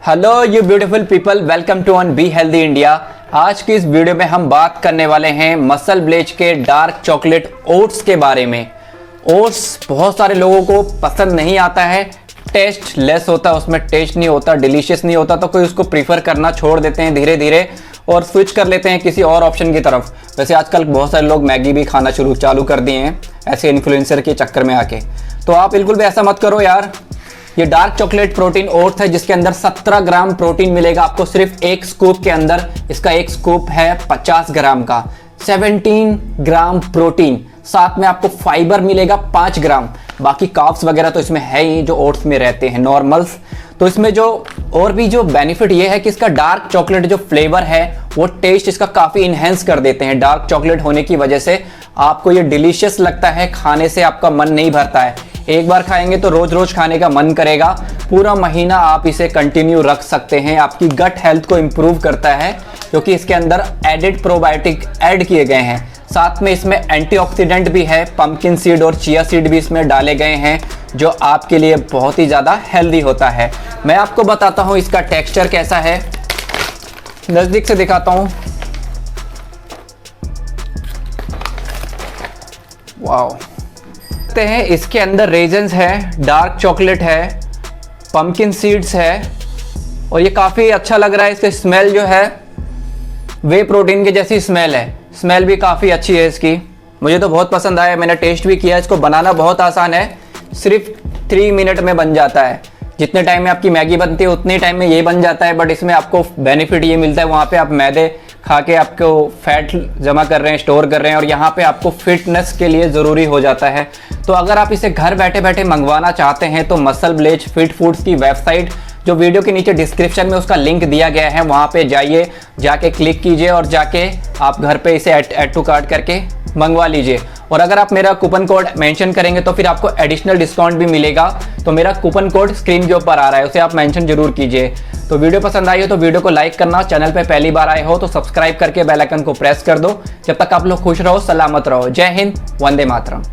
Hello you beautiful people, welcome to on be healthy India. आज की इस video में हम बात करने वाले हैं मसल ब्लेज के डार्क चॉकलेट ओट्स के बारे में। ओट्स बहुत सारे लोगों को पसंद नहीं आता है, टेस्ट लेस होता है, उसमें टेस्ट नहीं होता, डिलीशियस नहीं होता, तो कोई उसको प्रीफर करना छोड़ देते हैं धीरे धीरे और स्विच कर लेते हैं किसी और ऑप्शन की तरफ। वैसे आजकल बहुत सारे लोग मैगी भी खाना चालू कर दिए हैं ऐसे इन्फ्लुएंसर के चक्कर में आके। तो आप बिल्कुल भी ऐसा मत करो यार। ये डार्क चॉकलेट प्रोटीन ओट्स है जिसके अंदर 17 ग्राम प्रोटीन मिलेगा आपको सिर्फ एक स्कूप के अंदर। इसका एक स्कूप है 50 ग्राम का, 17 ग्राम प्रोटीन, साथ में आपको फाइबर मिलेगा 5 ग्राम। बाकी कार्ब्स वगैरह तो इसमें है ही जो ओट्स में रहते हैं नॉर्मल्स। तो इसमें जो और भी जो बेनिफिट ये है कि इसका डार्क चॉकलेट जो फ्लेवर है वो टेस्ट इसका काफ़ी इन्हेंस कर देते हैं। डार्क चॉकलेट होने की वजह से आपको ये डिलीशियस लगता है, खाने से आपका मन नहीं भरता है। एक बार खाएंगे तो रोज रोज खाने का मन करेगा। पूरा महीना आप इसे कंटिन्यू रख सकते हैं। आपकी गट हेल्थ को इम्प्रूव करता है क्योंकि इसके अंदर एडिड प्रोबायोटिक ऐड किए गए हैं। साथ में इसमें एंटीऑक्सीडेंट भी है, पंपकिन सीड और चिया सीड भी इसमें डाले गए हैं जो आपके लिए बहुत ही ज़्यादा हेल्दी होता है। मैं आपको बताता हूँ इसका टेक्सचर कैसा है, नज़दीक से दिखाता हूँ। वाओ, हैं इसके अंदर रेजन्स है, डार्क चॉकलेट है, पंपकिन सीड्स है और ये काफ़ी अच्छा लग रहा है। इसकी स्मेल जो है वे प्रोटीन की जैसी स्मेल है, स्मेल भी काफ़ी अच्छी है इसकी। मुझे तो बहुत पसंद आया, मैंने टेस्ट भी किया। इसको बनाना बहुत आसान है, सिर्फ 3 मिनट में बन जाता है। जितने टाइम में आपकी मैगी बनती है उतने टाइम में ये बन जाता है। बट इसमें आपको बेनिफिट ये मिलता है, वहाँ पे आप मैदे खा के आपको फैट जमा कर रहे हैं, स्टोर कर रहे हैं, और यहाँ पे आपको फिटनेस के लिए ज़रूरी हो जाता है। तो अगर आप इसे घर बैठे बैठे मंगवाना चाहते हैं तो मसल ब्लेज फिट फूड्स की वेबसाइट जो वीडियो के नीचे डिस्क्रिप्शन में उसका लिंक दिया गया है, वहाँ पे जाइए, जाके क्लिक कीजिए और जाके आप घर पे इसे ऐड टू कार्ट करके मंगवा लीजिए। और अगर आप मेरा कूपन कोड मेंशन करेंगे तो फिर आपको एडिशनल डिस्काउंट भी मिलेगा। तो मेरा कूपन कोड स्क्रीन के ऊपर आ रहा है, उसे आप मेंशन जरूर कीजिए। तो वीडियो पसंद आई हो तो वीडियो को लाइक करना, चैनल पे पहली बार आए हो तो सब्सक्राइब करके बेल आइकन को प्रेस कर दो। जब तक आप लोग खुश रहो, सलामत रहो। जय हिंद, वंदे मातरम।